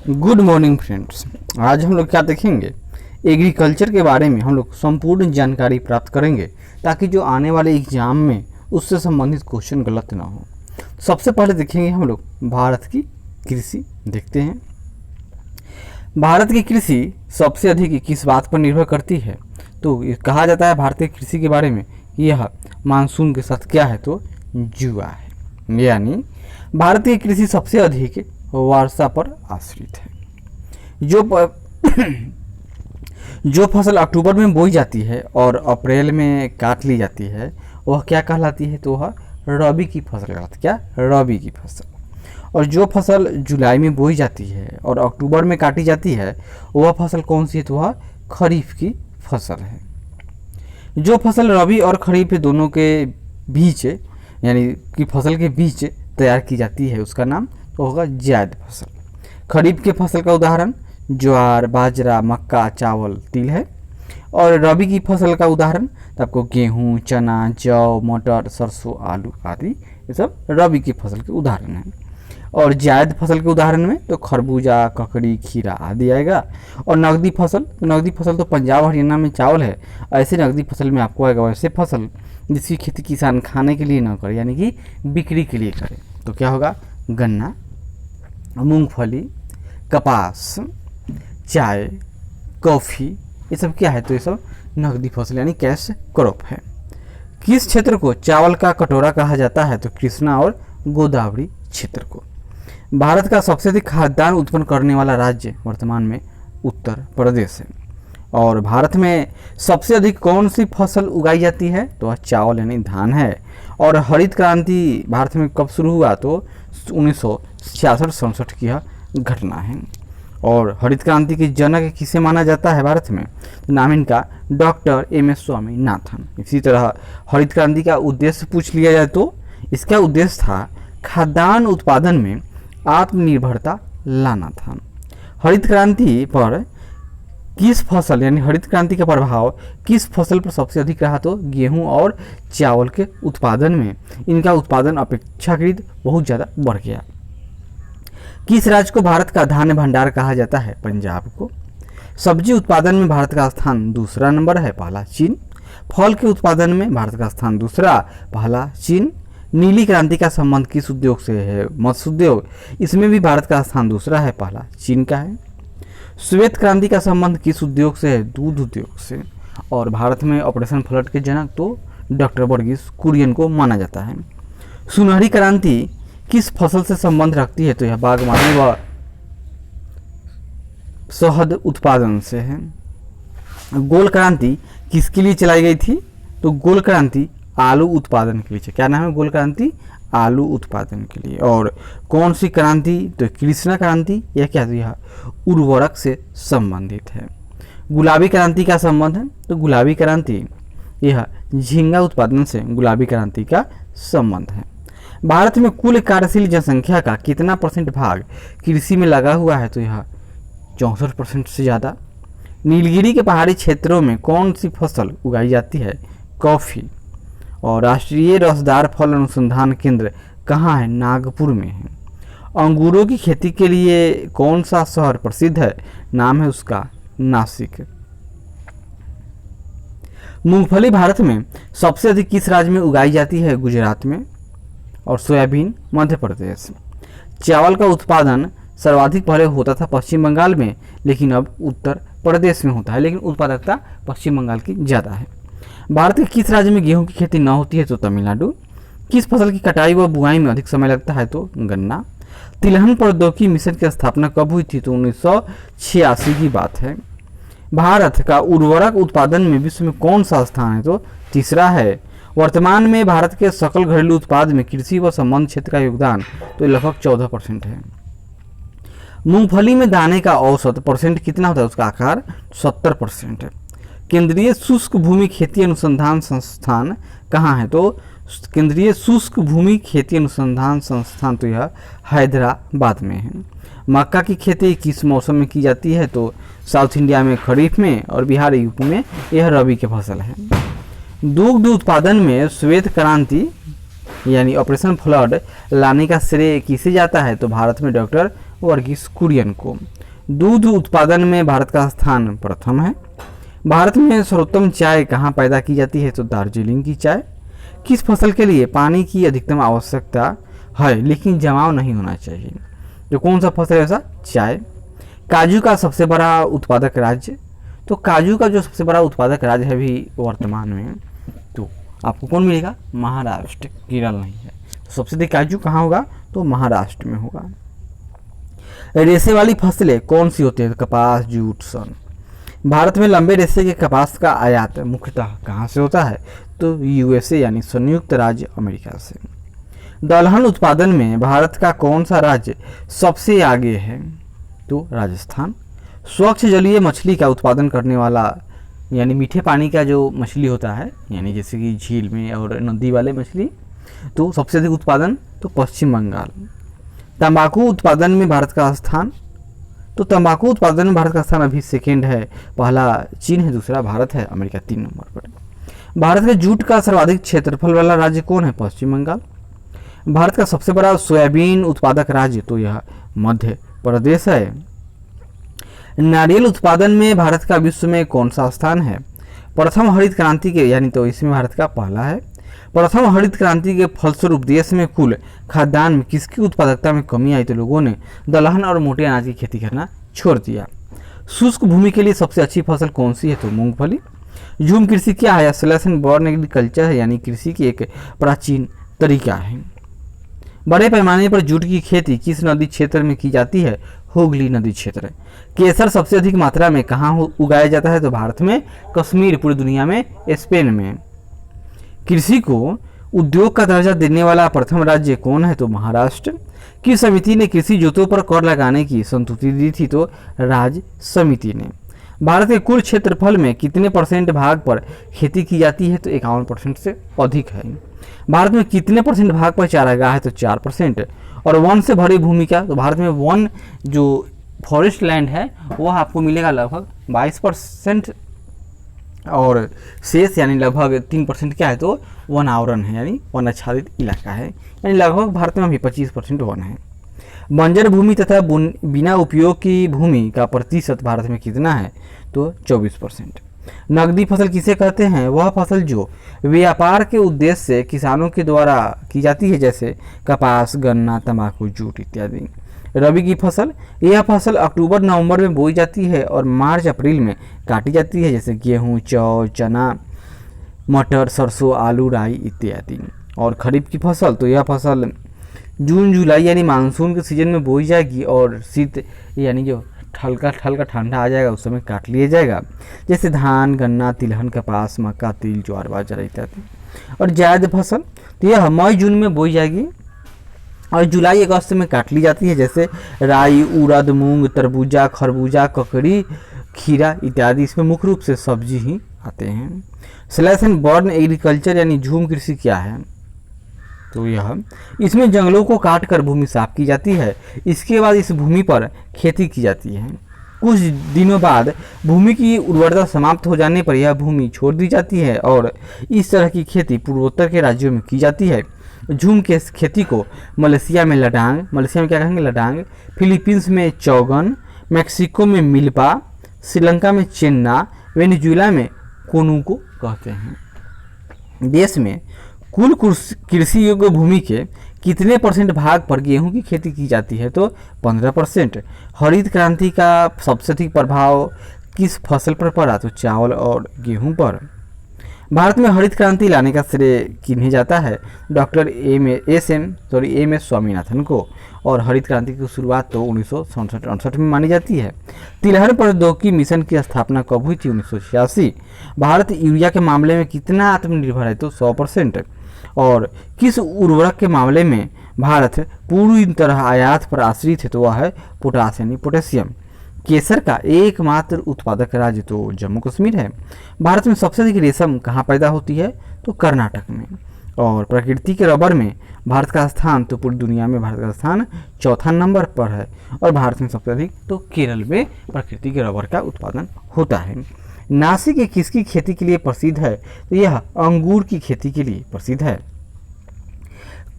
Good morning friends. आज हम लोग क्या देखेंगे, एग्रीकल्चर के बारे में हम लोग संपूर्ण जानकारी प्राप्त करेंगे ताकि जो आने वाले एग्जाम में उससे संबंधित क्वेश्चन गलत ना हो। सबसे पहले देखेंगे हम लोग भारत की कृषि। देखते हैं भारत की कृषि सबसे अधिक किस बात पर निर्भर करती है। तो कहा जाता है भारतीय कृषि के बारे में यह मानसून के साथ क्या है, तो जुआ है। यानी भारतीय कृषि सबसे अधिक वर्षा पर आश्रित है। जो फसल अक्टूबर में बोई जाती है और अप्रैल में काट ली जाती है वह क्या कहलाती है, तो वह रबी की फसल कहलाती है। क्या? रबी की फसल। और जो फसल जुलाई में बोई जाती है और अक्टूबर में काटी जाती है वह फसल कौन सी है, तो वह खरीफ की फसल है। जो फसल रबी और खरीफ दोनों के बीच यानी कि फसल के बीच तैयार की जाती है उसका नाम तो होगा जायद फसल। खरीफ के फसल का उदाहरण ज्वार, बाजरा, मक्का, चावल, तिल है। और रबी की फसल का उदाहरण तो आपको गेहूँ, चना, जौ, मटर, सरसों, आलू आदि ये सब रबी की फसल के उदाहरण हैं। और जायद फसल के उदाहरण में तो खरबूजा, ककड़ी, खीरा आदि आएगा। और नकदी फसल तो पंजाब हरियाणा में चावल है। ऐसे नकदी फसल में आपको आएगा वैसे फसल जिसकी खेती किसान खाने के लिए ना करे यानी कि बिक्री के लिए करे। तो क्या होगा? गन्ना, मूंगफली, कपास, चाय, कॉफ़ी, ये सब क्या है, तो ये सब नकदी फसल यानी कैश क्रॉप है। किस क्षेत्र को चावल का कटोरा कहा जाता है, तो कृष्णा और गोदावरी क्षेत्र को। भारत का सबसे अधिक खाद्यान्न उत्पन्न करने वाला राज्य वर्तमान में उत्तर प्रदेश है। और भारत में सबसे अधिक कौन सी फसल उगाई जाती है, तो वह चावल यानी धान है। और हरित क्रांति भारत में कब शुरू हुआ, तो 1966-67 की यह घटना है। और हरित क्रांति के जनक किसे माना जाता है भारत में, तो नाम इनका डॉक्टर एम.एस. स्वामीनाथन। इसी तरह हरित क्रांति का उद्देश्य पूछ लिया जाए तो इसका उद्देश्य था खाद्यान्न उत्पादन में आत्मनिर्भरता लाना था। हरित क्रांति पर किस फसल यानी हरित क्रांति का प्रभाव किस फसल पर सबसे अधिक रहा, तो गेहूं और चावल के उत्पादन में इनका उत्पादन अपेक्षाकृत बहुत ज़्यादा बढ़ गया। किस राज्य को भारत का धान्य भंडार कहा जाता है, पंजाब को। सब्जी उत्पादन में भारत का स्थान दूसरा नंबर है, पहला चीन। फल के उत्पादन में भारत का स्थान दूसरा, पहला चीन। नीली क्रांति का संबंध किस उद्योग से है, मत्स्य उद्योग। इसमें भी भारत का स्थान दूसरा है, पहला चीन का है। श्वेत क्रांति का संबंध किस उद्योग से है, दूध उद्योग से। और भारत में ऑपरेशन फ्लड के जनक तो डॉक्टर वर्गीस कुरियन को माना जाता है। सुनहरी क्रांति किस फसल से संबंध रखती है, तो यह बागवानी व शहद उत्पादन से है। गोल क्रांति किसके लिए चलाई गई थी, तो गोल क्रांति आलू उत्पादन के लिए। क्या नाम है? गोल क्रांति आलू उत्पादन के लिए। और कौन सी क्रांति, तो कृष्णा क्रांति। यह क्या है, यह उर्वरक से संबंधित है। गुलाबी क्रांति का संबंध है, तो गुलाबी क्रांति यह झींगा उत्पादन से गुलाबी क्रांति का संबंध है। भारत में कुल कार्यशील जनसंख्या का कितना % भाग कृषि में लगा हुआ है, तो यह 64% से ज़्यादा। नीलगिरी के पहाड़ी क्षेत्रों में कौन सी फसल उगाई जाती है, कॉफ़ी। और राष्ट्रीय रसदार फल अनुसंधान केंद्र कहाँ है, नागपुर में है। अंगूरों की खेती के लिए कौन सा शहर प्रसिद्ध है, नाम है उसका नासिक। मूंगफली भारत में सबसे अधिक किस राज्य में उगाई जाती है, गुजरात में। और सोयाबीन मध्य प्रदेश। चावल का उत्पादन सर्वाधिक पहले होता था पश्चिम बंगाल में, लेकिन अब उत्तर प्रदेश में होता है, लेकिन उत्पादकता पश्चिम बंगाल की ज़्यादा है। भारत के किस राज्य में गेहूं की खेती न होती है, तो तमिलनाडु। किस फसल की कटाई व बुआई में अधिक समय लगता है, तो गन्ना। तिलहन प्रौद्योगिकी मिशन की स्थापना कब हुई थी, तो 1986 की बात है। भारत का उर्वरक उत्पादन में विश्व में कौन सा स्थान है, तो तीसरा है। वर्तमान में भारत के सकल घरेलू उत्पाद में कृषि व संबंध क्षेत्र का योगदान तो लगभग 14% है। मूंगफली में दाने का औसत % कितना होता है, उसका आकार 70% है। केंद्रीय शुष्क भूमि खेती अनुसंधान संस्थान कहाँ है, तो केंद्रीय शुष्क भूमि खेती अनुसंधान संस्थान तो यह हैदराबाद में है। मक्का की खेती किस मौसम में की जाती है, तो साउथ इंडिया में खरीफ में और बिहार यूपी में यह रबी की फसल है। दुग्ध उत्पादन में श्वेत क्रांति यानी ऑपरेशन फ्लड लाने का श्रेय किसे जाता है, तो भारत में डॉक्टर वर्गीस कुरियन को। दूध उत्पादन में भारत का स्थान प्रथम है। भारत में सर्वोत्तम चाय कहाँ पैदा की जाती है? तो दार्जिलिंग की चाय। किस फसल के लिए पानी की अधिकतम आवश्यकता है लेकिन जमाव नहीं होना चाहिए? जो कौन सा फसल है ऐसा? चाय। काजू का सबसे बड़ा उत्पादक राज्य? तो काजू का जो सबसे बड़ा उत्पादक राज्य है अभी वर्तमान में, तो आपको कौन मिलेगा? महाराष्ट्र, केरल नहीं है। तो सबसे अधिक काजू कहाँ होगा? तो महाराष्ट्र में होगा। रेशे वाली फसलें कौन सी होती है? कपास, जूट, सन। भारत में लंबे रेशे के कपास का आयात मुख्यतः कहाँ से होता है? तो यूएसए यानी संयुक्त राज्य अमेरिका से। दलहन उत्पादन में भारत का कौन सा राज्य सबसे आगे है? तो राजस्थान। स्वच्छ जलीय मछली का उत्पादन करने वाला यानी मीठे पानी का जो मछली होता है, यानी जैसे कि झील में और नदी वाले मछली, तो सबसे अधिक उत्पादन तो पश्चिम बंगाल। तंबाकू उत्पादन में भारत का स्थान? तो तंबाकू उत्पादन में भारत का स्थान अभी सेकेंड है। पहला चीन है, दूसरा भारत है, अमेरिका 3 नंबर पर। भारत के जूट का सर्वाधिक क्षेत्रफल वाला राज्य कौन है? पश्चिम बंगाल। भारत का सबसे बड़ा सोयाबीन उत्पादक राज्य? तो यह मध्य प्रदेश है। नारियल उत्पादन में भारत का विश्व में कौन सा स्थान है? प्रथम हरित क्रांति के यानी तो इसमें भारत का पहला है। प्रथम हरित क्रांति के फलस्वरूप देश में कुल खाद्यान्न में किसकी उत्पादकता में कमी आई? तो लोगों ने दलहन और मोटे अनाज की खेती करना छोड़ दिया। शुष्क भूमि के लिए सबसे अच्छी फसल कौन सी है? तो मूंगफली। झूम कृषि क्या है? स्लैश एंड बर्न एग्रीकल्चर है, यानी कृषि की एक प्राचीन तरीका है। बड़े पैमाने पर जूट की खेती किस नदी क्षेत्र में की जाती है? हुगली नदी क्षेत्र। केसर सबसे अधिक मात्रा में कहाँ उगाया जाता है? तो भारत में, कश्मीर, पूरी दुनिया में, स्पेन में। कृषि को उद्योग का दर्जा देने वाला प्रथम राज्य कौन है? तो महाराष्ट्र। किस समिति ने कृषि जोतों पर कर लगाने की संस्तुति दी थी? तो राज्य समिति ने। भारत के कुल क्षेत्रफल में कितने % भाग पर खेती की जाती है? तो 51% से अधिक है। भारत में कितने % भाग पर चारागाह है? तो 4%। और वन से भरी भूमि का? तो भारत में वन जो फॉरेस्ट लैंड है वह आपको मिलेगा लगभग 22%, और शेष यानी लगभग 3% क्या है? तो वन आवरण है, यानी वन आच्छादित इलाका है, यानी लगभग भारत में अभी 25% वन है। बंजर भूमि तथा बिना उपयोग की भूमि का प्रतिशत भारत में कितना है? तो 24%। नकदी फसल किसे कहते हैं? वह फसल जो व्यापार के उद्देश्य से किसानों के द्वारा की जाती है, जैसे कपास, गन्ना, तंबाकू, जूट इत्यादि। रबी की फसल? यह फसल अक्टूबर नवंबर में बोई जाती है और मार्च अप्रैल में काटी जाती है, जैसे गेहूँ, जौ, चना, मटर, सरसों, आलू, राई इत्यादि। और खरीफ की फसल? तो यह फसल जून जुलाई यानी मानसून के सीजन में बोई जाएगी और शीत यानी जो हल्का ठंडा आ जाएगा उस समय काट लिया जाएगा, जैसे धान, गन्ना, तिलहन, कपास, मक्का, तिल, ज्वार, बाजरा इत्यादि। और जायद फसल? तो यह मई जून में बोई जाएगी और जुलाई अगस्त में काट ली जाती है, जैसे राई, उड़द, मूंग, तरबूजा, खरबूजा, ककड़ी, खीरा इत्यादि। इसमें मुख्य रूप से सब्जी ही आते हैं। स्लैश एंड बर्न एग्रीकल्चर यानी झूम कृषि क्या है? तो यह इसमें जंगलों को काट कर भूमि साफ की जाती है, इसके बाद इस भूमि पर खेती की जाती है। कुछ दिनों बाद भूमि की उर्वरता समाप्त हो जाने पर यह भूमि छोड़ दी जाती है और इस तरह की खेती पूर्वोत्तर के राज्यों में की जाती है। झूम के खेती को मलेशिया में लडांग, मलेशिया में क्या कहेंगे? लडांग। फिलीपींस में चौगन, मैक्सिको में मिल्पा, श्रीलंका में चेन्ना, वेनेजुएला में कोनुको कहते हैं। देश में कुल कृषि योग्य भूमि के कितने % भाग पर गेहूं की खेती की जाती है? तो 15%। हरित क्रांति का सबसे अधिक प्रभाव किस फसल पर पड़ा? तो चावल और गेहूं पर। भारत में हरित क्रांति लाने का श्रेय किन्हें जाता है? डॉक्टर एम एस स्वामीनाथन को। और हरित क्रांति की शुरुआत तो 1967-68 में मानी जाती है। तिलहन प्रौद्योगिकी मिशन की स्थापना कब हुई थी? 1986। भारत यूरिया के मामले में कितना आत्मनिर्भर है? तो 100%। और किस उर्वरक के मामले में भारत पूरी तरह आयात पर आश्रित है? तो वह है पोटास यानी पोटेशियम। केसर का एकमात्र उत्पादक राज्य तो जम्मू कश्मीर है। भारत में सबसे अधिक रेशम कहाँ पैदा होती है? तो कर्नाटक में। और प्रकृति के रबर में भारत का स्थान तो पूरी दुनिया में भारत का स्थान 4था नंबर पर है, और भारत में सबसे अधिक तो केरल में प्रकृति के रबर का उत्पादन होता है। नासिक किसकी खेती के लिए प्रसिद्ध है? तो यह अंगूर की खेती के लिए प्रसिद्ध है।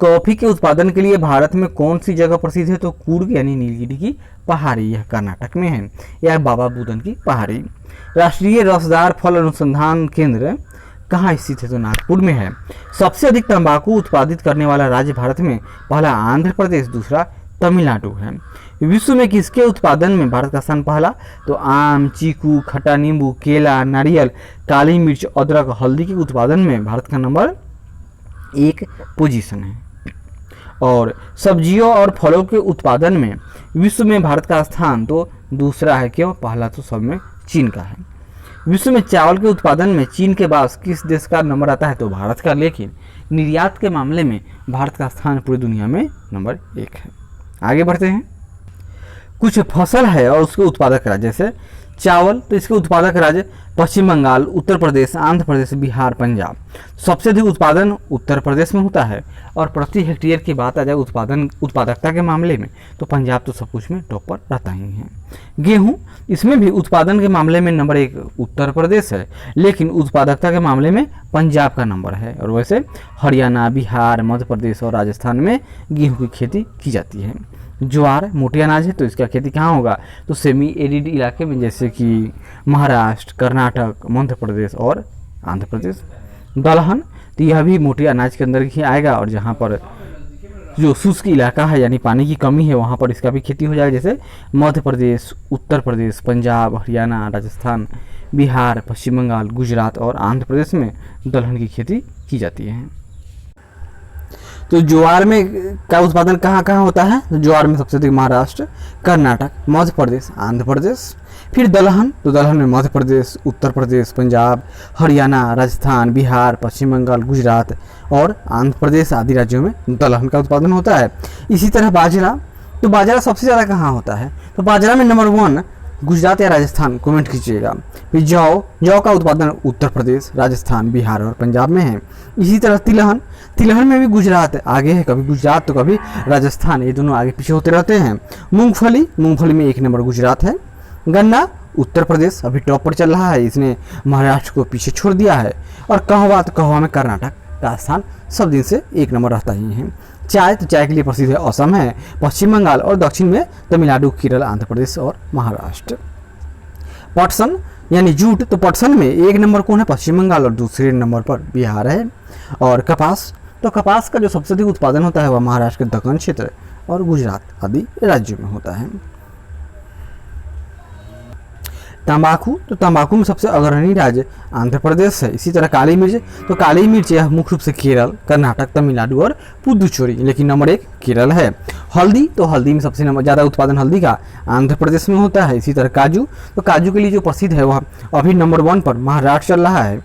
कॉफी के उत्पादन के लिए भारत में कौन सी जगह प्रसिद्ध है? तो कूर्ग यानी नीलगिरी की पहाड़ी, यह कर्नाटक में है। यह बाबा बुदन की पहाड़ी। राष्ट्रीय रसदार फल अनुसंधान केंद्र कहाँ स्थित है? तो नागपुर में है। सबसे अधिक तंबाकू उत्पादित करने वाला राज्य भारत में पहला आंध्र प्रदेश, दूसरा तमिलनाडु है। विश्व में किसके उत्पादन में भारत का स्थान पहला? तो आम, चीकू, खट्टा नींबू, केला, नारियल, काली मिर्च, अदरक, हल्दी के उत्पादन में भारत का नंबर 1 पोजीशन है। और सब्जियों और फलों के उत्पादन में विश्व में भारत का स्थान तो दूसरा है। क्यों? पहला तो सब में चीन का है। विश्व में चावल के उत्पादन में चीन के बाद किस देश का नंबर आता है? तो भारत का। लेकिन निर्यात के मामले में भारत का स्थान पूरी दुनिया में नंबर 1 है। आगे बढ़ते हैं। कुछ फसल है और उसके उत्पादक राज्य, जैसे चावल, तो इसके उत्पादक राज्य पश्चिम बंगाल, उत्तर प्रदेश, आंध्र प्रदेश, बिहार, पंजाब। सबसे अधिक उत्पादन उत्तर प्रदेश में होता है। और प्रति हेक्टेयर की बात आ जाए उत्पादकता के मामले में, तो पंजाब तो सब कुछ में टॉपर रहता ही है। गेहूं, इसमें भी उत्पादन के मामले में नंबर 1 उत्तर प्रदेश है, लेकिन उत्पादकता के मामले में पंजाब का नंबर है। और वैसे हरियाणा, बिहार, मध्य प्रदेश और राजस्थान में गेहूं की खेती की जाती है। ज्वार मोटे अनाज है, तो इसका खेती कहाँ होगा? तो सेमी एरिड इलाके में, जैसे कि महाराष्ट्र, कर्नाटक, मध्य प्रदेश और आंध्र प्रदेश। दलहन, तो यह भी मोटे अनाज के अंदर ही आएगा, और जहाँ पर जो शुष्क इलाका है यानी पानी की कमी है वहाँ पर इसका भी खेती हो जाएगा, जैसे मध्य प्रदेश, उत्तर प्रदेश, पंजाब, हरियाणा, राजस्थान, बिहार, पश्चिम बंगाल, गुजरात और आंध्र प्रदेश में दलहन की खेती की जाती है। तो ज्वार में का उत्पादन कहाँ कहाँ होता है? तो ज्वार में सबसे अधिक महाराष्ट्र, कर्नाटक, मध्य प्रदेश, आंध्र प्रदेश। फिर दलहन, तो दलहन में मध्य प्रदेश, उत्तर प्रदेश, पंजाब, हरियाणा, राजस्थान, बिहार, पश्चिम बंगाल, गुजरात और आंध्र प्रदेश आदि राज्यों में दलहन का उत्पादन होता है। इसी तरह बाजरा, तो बाजरा सबसे ज़्यादा कहाँ होता है? तो बाजरा में नंबर 1 गुजरात या राजस्थान, कमेंट कीजिएगा। फिर जौ का उत्पादन उत्तर प्रदेश, राजस्थान, बिहार और पंजाब में है। इसी तरह तिलहन में भी गुजरात आगे है, कभी गुजरात तो कभी राजस्थान, ये दोनों आगे पीछे होते रहते हैं। मूंगफली में 1 नंबर गुजरात है। गन्ना उत्तर प्रदेश अभी टॉप पर चल रहा है, इसने महाराष्ट्र को पीछे छोड़ दिया है। और कहवा में कर्नाटक का स्थान सब दिन से 1 नंबर रहता ही है। चाय, तो चाय के लिए प्रसिद्ध है असम है, पश्चिम बंगाल और दक्षिण में तमिलनाडु, केरल, आंध्र प्रदेश और महाराष्ट्र। पटसन यानी जूट, तो पटसन में 1 नंबर कौन है? पश्चिम बंगाल और दूसरे नंबर पर बिहार है। और कपास, तो कपास का जो सबसे अधिक उत्पादन होता है वह महाराष्ट्र के दक्कन क्षेत्र और गुजरात आदि राज्यों में होता है। तंबाकू, तो तंबाकू में सबसे अग्रणी राज्य आंध्र प्रदेश है। इसी तरह काली मिर्च, तो काली मिर्च यह मुख्य रूप से केरल, कर्नाटक, तमिलनाडु और पुदुचेरी, लेकिन नंबर 1 केरल है। हल्दी, तो हल्दी में सबसे ज़्यादा उत्पादन हल्दी का आंध्र प्रदेश में होता है। इसी तरह काजू, तो काजू के लिए जो प्रसिद्ध है वह अभी नंबर 1 पर महाराष्ट्र चल रहा है।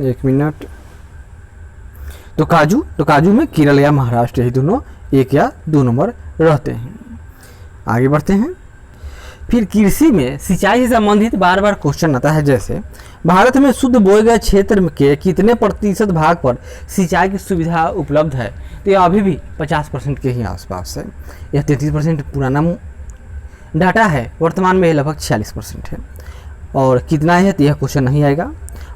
1 मिनट। तो काजू में केरल या महाराष्ट्र यही दोनों 1 या 2 नंबर रहते हैं। आगे बढ़ते हैं। फिर कृषि में सिंचाई से संबंधित बार बार क्वेश्चन आता है, जैसे भारत में शुद्ध बोए गए क्षेत्र के कितने प्रतिशत भाग पर सिंचाई की सुविधा उपलब्ध है? तो यह अभी भी 50% के ही आसपास है। यह 33% पुराना डाटा है, वर्तमान में यह लगभग 46% है। और कितना है तो यह क्वेश्चन नहीं आएगा।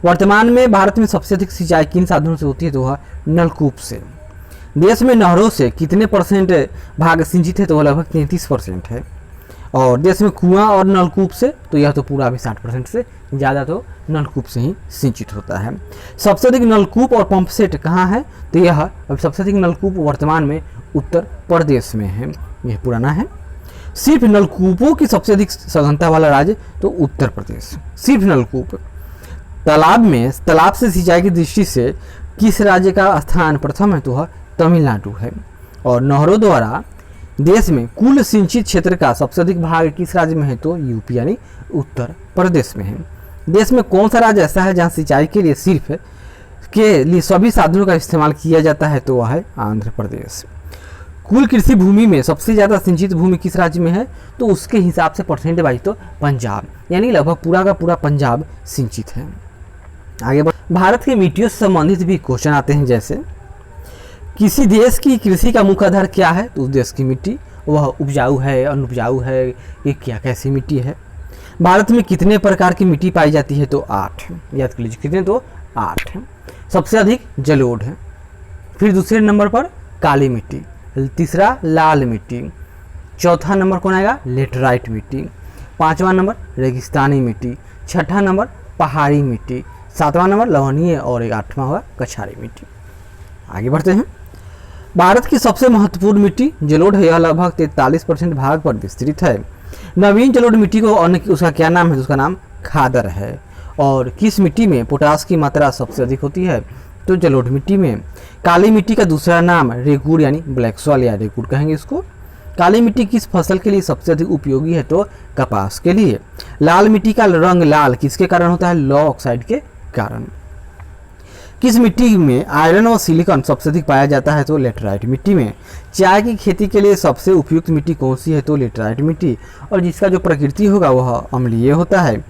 वर्तमान में भारत में सबसे अधिक सिंचाई किन साधनों से होती है? तो वह नलकूप से। देश में नहरों से कितने % भाग सिंचित है? तो वह लगभग 33% है। और देश में कुआं और नलकूप से, तो यह तो पूरा भी 60% से ज़्यादा तो नलकूप से ही सिंचित होता है। सबसे अधिक नलकूप और पंप सेट कहाँ है? तो यह अब सबसे अधिक नलकूप वर्तमान में उत्तर प्रदेश में है, यह पुराना है। सिर्फ नलकूपों की सबसे अधिक सघनता वाला राज्य तो उत्तर प्रदेश। सिर्फ नलकूप। तालाब से सिंचाई की दृष्टि से किस राज्य का स्थान प्रथम है? तो वह तमिलनाडु है। और नहरों द्वारा देश में कुल सिंचित क्षेत्र का सबसे अधिक भाग किस राज्य में है? तो यूपी यानी उत्तर प्रदेश में है। देश में कौन सा राज्य ऐसा है जहां सिंचाई के लिए सिर्फ के लिए सभी साधनों का इस्तेमाल किया जाता है? तो वह है आंध्र प्रदेश। कुल कृषि भूमि में सबसे ज़्यादा सिंचित भूमि किस राज्य में है? तो उसके हिसाब से परसेंट वाइज तो पंजाब, यानी लगभग पूरा का पूरा पंजाब सिंचित है। आगे भारत की मिट्टियों से संबंधित भी क्वेश्चन आते हैं, जैसे किसी देश की कृषि का मुख्य आधार क्या है? तो उस देश की मिट्टी वह उपजाऊ है, अनुपजाऊ है, ये क्या कैसी मिट्टी है। भारत में कितने प्रकार की मिट्टी पाई जाती है? तो 8, याद कर लीजिए कितने? तो 8। सबसे अधिक जलोढ़ है, फिर दूसरे नंबर पर काली मिट्टी, तीसरा लाल मिट्टी, चौथा नंबर कौन आएगा लेटराइट मिट्टी, पांचवा नंबर रेगिस्तानी मिट्टी, छठा नंबर पहाड़ी मिट्टी, सातवां नंबर लवणीय और एक आठवां होगा कछारी मिट्टी। आगे बढ़ते हैं। भारत की सबसे महत्वपूर्ण मिट्टी जलोढ़ है, यह लगभग 43% भाग पर विस्तृत है। नवीन जलोढ़ मिट्टी को अन्य उसका क्या नाम है, उसका नाम खादर है। और किस मिट्टी में पोटास की मात्रा सबसे अधिक होती है, तो जलोढ़ मिट्टी में। काली मिट्टी का दूसरा नाम रेगुड़ यानी ब्लैक सॉइल या रेगुड़ कहेंगे इसको। काली मिट्टी किस फसल के लिए सबसे अधिक उपयोगी है, तो कपास के लिए। लाल मिट्टी का रंग लाल किसके कारण होता है, लौ ऑक्साइड के कारण। किस मिट्टी में आयरन और सिलिकॉन सबसे अधिक पाया जाता है, तो लेटराइट मिट्टी में। चाय की खेती के लिए सबसे उपयुक्त मिट्टी कौन सी है, तो लेटराइट मिट्टी, और जिसका जो प्रकृति होगा वह अम्लीय होता है।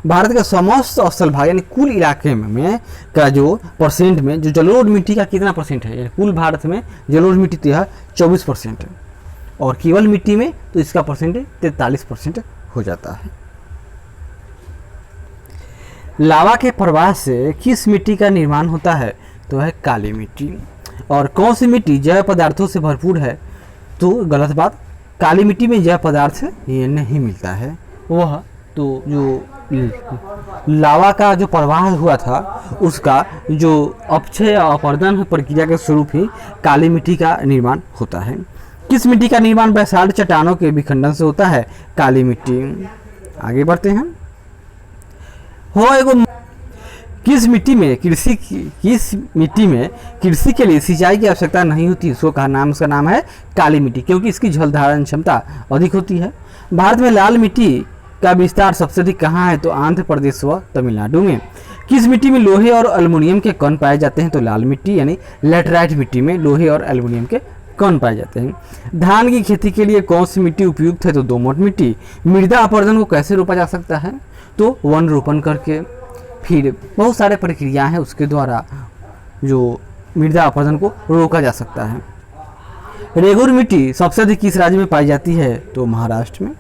भारत का समस्त स्थल भाग यानी कुल इलाके में का जो परसेंट में जो जलोढ़ मिट्टी का कितना परसेंट है, यानी कुल भारत में जलोढ़ मिट्टी तो यह 24% है, और केवल मिट्टी में तो इसका परसेंट 43% हो जाता है। लावा के प्रवाह से किस मिट्टी का निर्माण होता है, तो है काली मिट्टी। और कौन सी मिट्टी जैव पदार्थों से भरपूर है, तो गलत बात, काली मिट्टी में जैव पदार्थ ये नहीं मिलता है। वह तो जो लावा का जो प्रवाह हुआ था उसका जो अपक्षय और अपरदन प्रक्रिया के स्वरूप ही काली मिट्टी का निर्माण होता है। किस मिट्टी का निर्माण बैसाल्ट चट्टानों के विखंडन से होता है, काली मिट्टी। आगे बढ़ते हैं। किस मिट्टी में कृषि के लिए सिंचाई की आवश्यकता नहीं होती, उसका नाम है काली मिट्टी, क्योंकि इसकी जल धारण क्षमता अधिक होती है। भारत में लाल मिट्टी का विस्तार सबसे अधिक कहाँ है, तो आंध्र प्रदेश व तमिलनाडु में। किस मिट्टी में लोहे और एल्युमिनियम के कण पाए जाते हैं, तो लाल मिट्टी यानी लेटराइट मिट्टी में लोहे और एल्युमिनियम के कण पाए जाते हैं। धान की खेती के लिए कौन सी मिट्टी उपयुक्त है, तो दोमट मिट्टी। मृदा अपरदन को कैसे रोका जा सकता है, तो वन रोपण करके। फिर बहुत सारे प्रक्रिया हैं उसके द्वारा जो मृदा अपरदन को रोका जा सकता है। रेगुड़ मिट्टी सबसे अधिक किस राज्य में पाई जाती है, तो महाराष्ट्र में।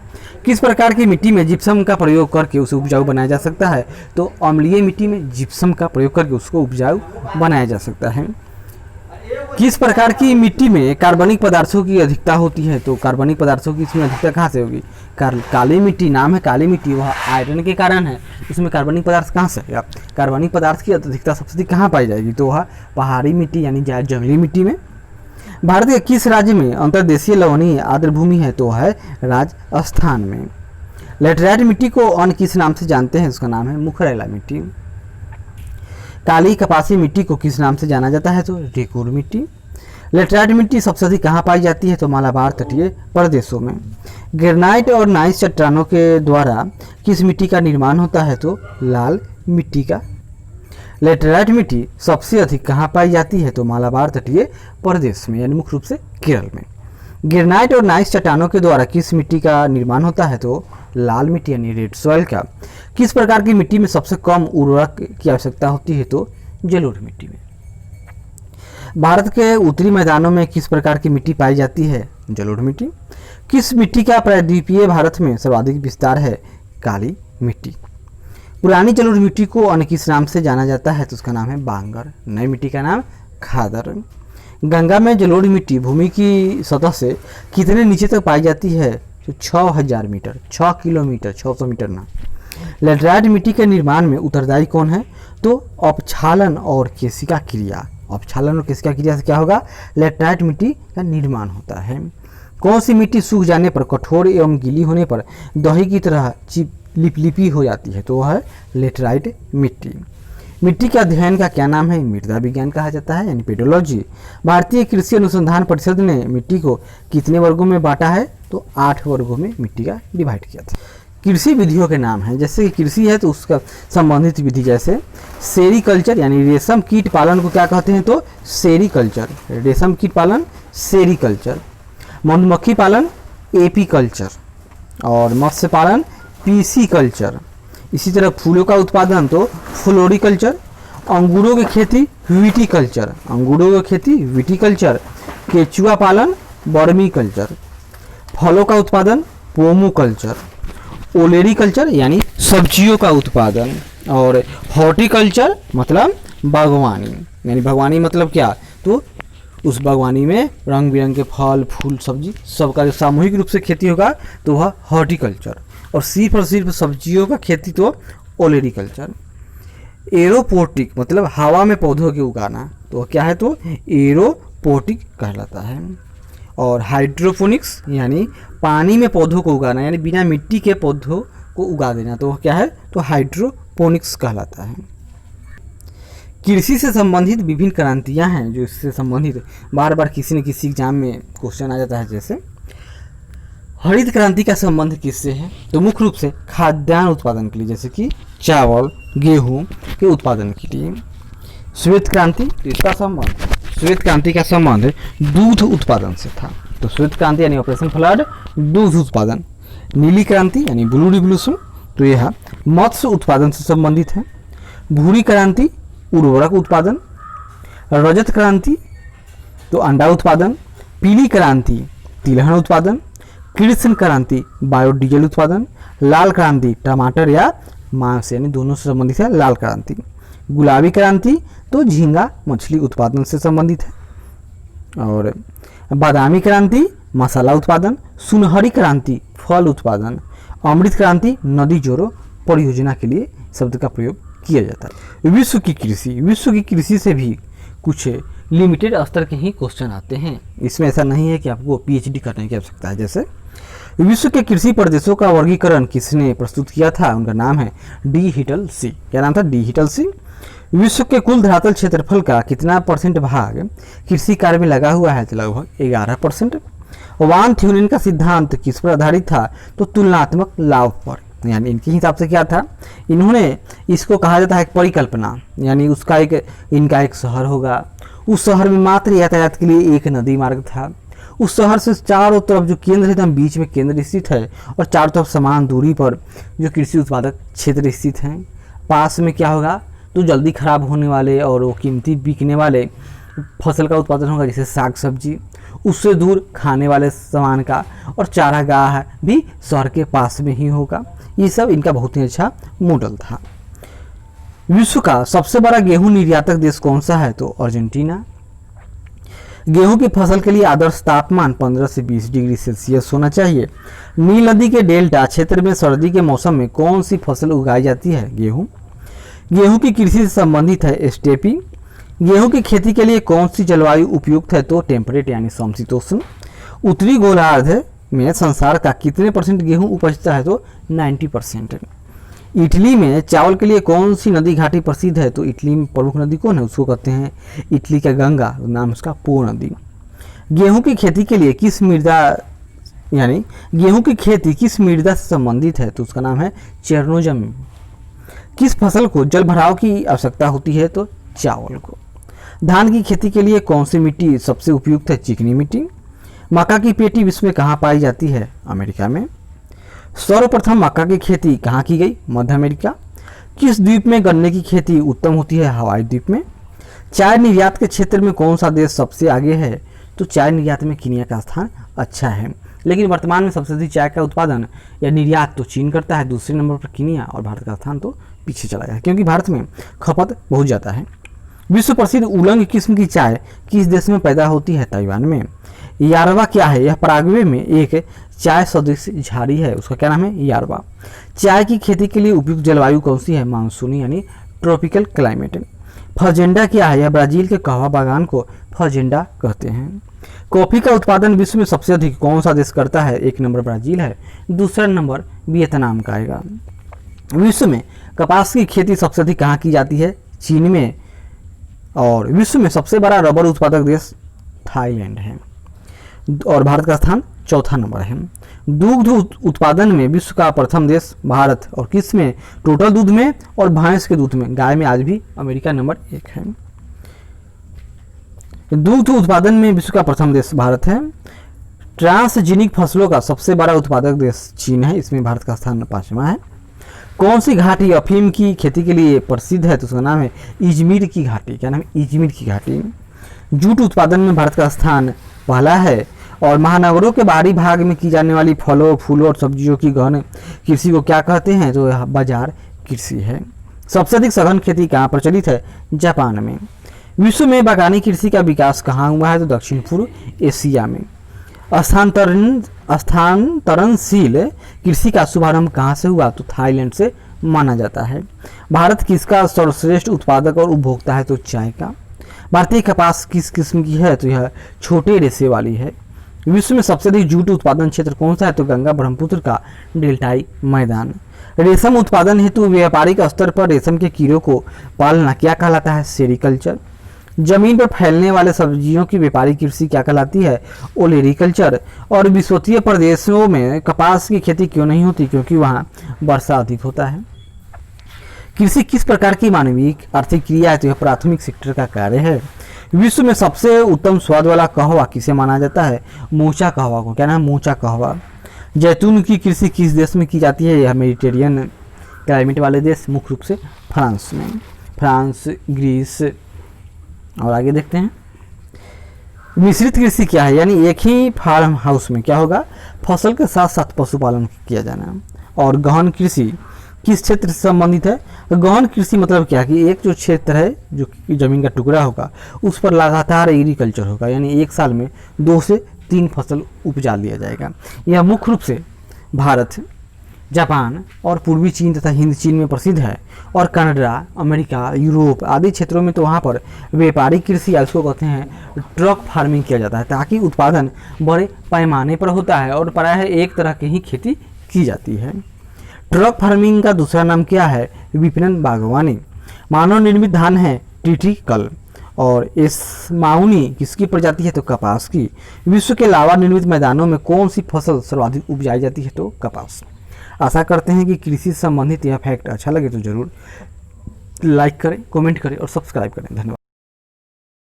किस प्रकार की मिट्टी में जिप्सम का प्रयोग करके उसे उपजाऊ बनाया जा सकता है, तो अम्लीय मिट्टी में जिप्सम का प्रयोग करके उसको उपजाऊ बनाया जा सकता है। किस प्रकार की मिट्टी में कार्बनिक पदार्थों की अधिकता होती है, तो कार्बनिक पदार्थों की इसमें अधिकता कहाँ से होगी, काली मिट्टी, नाम है काली मिट्टी, वह आयरन के कारण है। इसमें कार्बनिक पदार्थ कहाँ से आएगा, कार्बनिक पदार्थ की अधिकता सबसे अधिक कहाँ पाई जाएगी, तो वह पहाड़ी मिट्टी यानी जंगली मिट्टी में। भारत के किस राज्य में अंतर्देशीय लवणीय आर्द्र भूमि है, तो है राजस्थान में। लेटराइट मिट्टी को अन्य किस नाम से जानते हैं, उसका नाम है मुखरेला मिट्टी। काली कपासी मिट्टी को किस नाम से जाना जाता है, तो रेगुड़ मिट्टी। लेटराइट मिट्टी सबसे अधिक कहाँ पाई जाती है, तो मालाबार तटीय प्रदेशों में। ग्रेनाइट और नाइस चट्टानों के द्वारा किस मिट्टी का निर्माण होता है, तो लाल मिट्टी का। लेटराइट मिट्टी सबसे अधिक कहाँ पाई जाती है, तो मालाबार तटीय प्रदेश में यानी मुख्य रूप से केरल में। ग्रेनाइट और नाइस चट्टानों के द्वारा किस मिट्टी का निर्माण होता है, तो लाल मिट्टी यानी रेड सॉइल का। किस प्रकार की मिट्टी में सबसे कम उर्वरक की आवश्यकता होती है, तो जलोढ़ मिट्टी में। भारत के उत्तरी मैदानों में किस प्रकार की मिट्टी पाई जाती है, जलोढ़ मिट्टी। किस मिट्टी का प्रायद्वीपीय भारत में सर्वाधिक विस्तार है, काली मिट्टी। पुरानी जलोढ़ मिट्टी को अन्य किस नाम से जाना जाता है, तो उसका नाम है बांगर। नई मिट्टी का नाम खादर। गंगा में जलोढ़ मिट्टी भूमि की सतह से कितने नीचे तक पाई जाती है, तो 6000 मीटर, 6 किलोमीटर, 600 मीटर ना। लेटराइट मिट्टी के निर्माण में उत्तरदायी कौन है, तो अपक्षालन और केशिका क्रिया। अपक्षालन और केशिका क्रिया से क्या होगा, लेटराइट मिट्टी का निर्माण होता है। कौन सी मिट्टी सूख जाने पर, कठोर एवं गीली होने पर दही की तरह लिपलिपी हो जाती है, तो वह है लेटराइट मिट्टी। मिट्टी के अध्ययन का क्या नाम है, मृदा विज्ञान कहा जाता है यानी पेडोलॉजी। भारतीय कृषि अनुसंधान परिषद ने मिट्टी को कितने वर्गों में बांटा है, तो 8 वर्गों में मिट्टी का डिवाइड किया था। कृषि विधियों के नाम हैं, जैसे कि कृषि है तो उसका संबंधित विधि, जैसे सेरीकल्चर यानी रेशम कीट पालन को क्या कहते हैं, तो सेरीकल्चर। रेशम कीट पालन सेरीकल्चर। मधुमक्खी पालन एपीकल्चर, और मत्स्य पालन पीसीकल्चर। इसी तरह फूलों का उत्पादन तो फ्लोरिकल्चर। अंगूरों की खेती विटीकल्चर, अंगूरों की खेती विटीकल्चर। केचुआ पालन बर्मीकल्चर। फलों का उत्पादन पोमोकल्चर। ओलेरीकल्चर यानी सब्जियों का उत्पादन। और हॉर्टिकल्चर मतलब बागवानी, यानी बागवानी मतलब क्या, तो उस बागवानी में रंग बिरंगे फल फूल सब्जी सबका जो सामूहिक रूप से खेती होगा तो वह हॉर्टिकल्चर, और सिर्फ सब्जियों का खेती तो ओलेरिकल्चर। एरोपोटिक मतलब हवा में पौधों के उगाना, तो क्या है तो एरोपोटिक कहलाता है। और हाइड्रोपोनिक्स यानी पानी में पौधों को उगाना, यानी बिना मिट्टी के पौधों को उगा देना, तो क्या है तो हाइड्रोपोनिक्स कहलाता है। कृषि से संबंधित विभिन्न क्रांतियां हैं जो इससे संबंधित बार बार किसी न किसी एग्जाम में क्वेश्चन आ जाता है। जैसे हरित क्रांति का संबंध किससे है, तो मुख्य रूप से खाद्यान्न उत्पादन के लिए, जैसे कि चावल गेहूं के उत्पादन के लिए। श्वेत क्रांति, तो इसका संबंध, श्वेत क्रांति का संबंध दूध उत्पादन से था, तो श्वेत क्रांति यानी ऑपरेशन फ्लड दूध उत्पादन। नीली क्रांति यानी ब्लू रिवोल्यूशन, तो यह मत्स्य उत्पादन से संबंधित है। भूरी क्रांति उर्वरक उत्पादन। रजत क्रांति तो अंडा उत्पादन। पीली क्रांति तिलहन उत्पादन। कृष्ण क्रांति बायोडीजल उत्पादन। लाल क्रांति टमाटर या मांस यानी दोनों से संबंधित है लाल क्रांति। गुलाबी क्रांति तो झींगा मछली उत्पादन से संबंधित है। और बादामी क्रांति मसाला उत्पादन। सुनहरी क्रांति फल उत्पादन। अमृत क्रांति नदी जोड़ो परियोजना के लिए शब्द का प्रयोग किया जाता है। विश्व की कृषि से भी कुछ लिमिटेड स्तर के ही क्वेश्चन आते हैं, इसमें ऐसा नहीं है कि आपको पीएचडी करने की आवश्यकता है। जैसे विश्व के कृषि प्रदेशों का वर्गीकरण किसने प्रस्तुत किया था, उनका नाम है डी हिटल सी। क्या नाम था, डी हिटल सी। विश्व के कुल धरातल क्षेत्रफल का कितना परसेंट भाग कृषि कार्य में लगा हुआ है, तो लगभग 11%। वान थ्योरिन का सिद्धांत किस पर आधारित था, तो तुलनात्मक लाभ पर, यानी इनके हिसाब से क्या था, इन्होंने इसको कहा जाता है एक परिकल्पना, यानी उसका इनका एक शहर होगा, उस शहर में मात्र यातायात के लिए एक नदी मार्ग था, उस शहर से चारों तरफ जो केंद्र है एकदम बीच में केंद्र स्थित है, और चारों तरफ समान दूरी पर जो कृषि उत्पादक क्षेत्र स्थित हैं। पास में क्या होगा, तो जल्दी खराब होने वाले और वो कीमती बिकने वाले फसल का उत्पादन होगा, जैसे साग सब्जी। उससे दूर खाने वाले सामान का और चारागाह भी शहर के पास में ही होगा। ये सब इनका बहुत ही अच्छा मॉडल था। विश्व का सबसे बड़ा गेहूं निर्यातक देश कौन सा है, तो अर्जेंटीना। गेहूं की फसल के लिए आदर्श तापमान 15 से 20 डिग्री सेल्सियस होना चाहिए। नील नदी के डेल्टा क्षेत्र में सर्दी के मौसम में कौन सी फसल उगाई जाती है, गेहूं। गेहूं की कृषि से संबंधित है स्टेपी। गेहूं की खेती के लिए कौन सी जलवायु उपयुक्त है, तो टेम्परेट यानी समशीतोष्ण। उत्तरी गोलार्ध में संसार का कितने % गेहूं उपजता है, तो 90%। इटली में चावल के लिए कौन सी नदी घाटी प्रसिद्ध है, तो इटली में प्रमुख नदी कौन है, उसको कहते हैं इटली का गंगा, नाम उसका पो नदी। गेहूं की खेती के लिए किस मृदा, यानी गेहूं की खेती किस मृदा से संबंधित है, तो उसका नाम है चेरनोजम। किस फसल को जल भराव की आवश्यकता होती है, तो चावल को। धान की खेती के लिए कौन सी मिट्टी सबसे उपयुक्त है, चिकनी मिट्टी। मक्का की पेटी विश्व में कहाँ पाई जाती है, अमेरिका में। सर्वप्रथम मक्का की खेती कहाँ की गई, मध्य अमेरिका। किस द्वीप में गन्ने की खेती उत्तम होती है, हवाई द्वीप में। चाय निर्यात के क्षेत्र में कौन सा देश सबसे आगे है, तो चाय निर्यात में कीनिया का स्थान अच्छा है, लेकिन वर्तमान में सबसे अधिक चाय का उत्पादन या निर्यात तो चीन करता है, दूसरे नंबर पर कीनिया, और भारत का स्थान तो पीछे चला गया है क्योंकि भारत में खपत बहुत ज़्यादा है। विश्व प्रसिद्ध उलंग किस्म की चाय किस देश में पैदा होती है, ताइवान में। यारवा क्या है, यह पराग्वे में एक चाय सदृश झाड़ी है, उसका क्या नाम है, यारवा। चाय की खेती के लिए उपयुक्त जलवायु कौन सी है, मानसूनी यानी ट्रॉपिकल क्लाइमेट। फजेंडा क्या है, यह ब्राजील के कहवा बागान को फजेंडा कहते हैं। कॉफी का उत्पादन विश्व में सबसे अधिक कौन सा देश करता है, एक नंबर ब्राजील है, दूसरा नंबर वियतनाम का आएगा। विश्व में कपास की खेती सबसे अधिक कहाँ की जाती है, चीन में। और विश्व में सबसे बड़ा रबर उत्पादक देश थाईलैंड है, और भारत का स्थान चौथा नंबर है। दुग्ध उत्पादन में विश्व का प्रथम देश भारत, और किस में, टोटल दूध में और भैंस के दूध में, गाय में आज भी अमेरिका नंबर 1 है। दुग्ध उत्पादन में विश्व का प्रथम देश भारत है। ट्रांसजेनिक फसलों का सबसे बड़ा उत्पादक देश चीन है, इसमें भारत का स्थान 5वां है। कौन सी घाटी अफीम की खेती के लिए प्रसिद्ध है, तो उसका नाम है इजमीर की घाटी। क्या नाम है, इजमीर की घाटी। जूट उत्पादन में भारत का स्थान पहला है, और महानगरों के बाहरी भाग में की जाने वाली फलों फूलों और सब्जियों की गहन कृषि को क्या कहते हैं, तो यह बाजार कृषि है। सबसे अधिक सघन खेती कहाँ प्रचलित है, जापान में। विश्व में बागवानी कृषि का विकास कहाँ हुआ है? तो दक्षिण पूर्व एशिया में। स्थानांतरणशील कृषि का शुभारंभ कहाँ से हुआ? तो थाईलैंड से माना जाता है। भारत किसका सर्वश्रेष्ठ उत्पादक और उपभोक्ता है? तो चाय का। भारतीय कपास किस किस्म की है? तो यह छोटे रेशे वाली है। विश्व में सबसे अधिक जूट उत्पादन क्षेत्र कौन सा है? तो गंगा ब्रह्मपुत्र का डेल्टाई मैदान। रेशम उत्पादन हेतु व्यापारिक स्तर पर रेशम के कीड़ों को पालना क्या कहलाता है? सेरिकल्चर। जमीन पर फैलने वाले सब्जियों की व्यापारिक कृषि क्या कहलाती है? ओलेरिकल्चर। और विषुवतीय प्रदेशों में कपास की खेती क्यों नहीं होती? क्योंकि वहाँ वर्षा अधिक होता है। कृषि किस प्रकार की मानवीय आर्थिक क्रिया है? तो यह प्राथमिक सेक्टर का कार्य है। विश्व में सबसे उत्तम स्वाद वाला कहवा किसे माना जाता है? मोचा कहवा को। क्या नाम? मोचा कहवा। जैतून की कृषि किस देश में की जाती है? यह मेडिटेरियन क्लाइमेट वाले देश, मुख्य रूप से फ्रांस में। France, Greece. और आगे देखते हैं मिश्रित कृषि क्या है? यानी एक ही फार्म हाउस में क्या होगा? फसल के साथ साथ पशुपालन किया जाना। और गहन कृषि किस क्षेत्र से संबंधित है? गहन कृषि मतलब क्या कि एक जो क्षेत्र है, जो जमीन का टुकड़ा होगा, उस पर लगातार एग्रीकल्चर होगा, यानी एक साल में 2 से 3 फसल उपजा लिया जाएगा। यह मुख्य रूप से भारत, जापान और पूर्वी चीन तथा हिंद चीन में प्रसिद्ध है। और कनाडा, अमेरिका, यूरोप आदि क्षेत्रों में तो वहाँ पर व्यापारिक कृषि, इसको कहते हैं ट्रक फार्मिंग किया जाता है, ताकि उत्पादन बड़े पैमाने पर होता है और प्रायः एक तरह की ही खेती की जाती है। ट्रक फार्मिंग का दूसरा नाम क्या है? विपणन बागवानी। मानव निर्मित धान है टिटिकल। और एस्माउनी किसकी प्रजाति है? तो कपास की। विश्व के लावा निर्मित मैदानों में कौन सी फसल सर्वाधिक उपजाई जाती है? तो कपास। आशा करते हैं कि कृषि से संबंधित यह फैक्ट अच्छा लगे तो जरूर लाइक करें, कमेंट करें और सब्सक्राइब करें। धन्यवाद।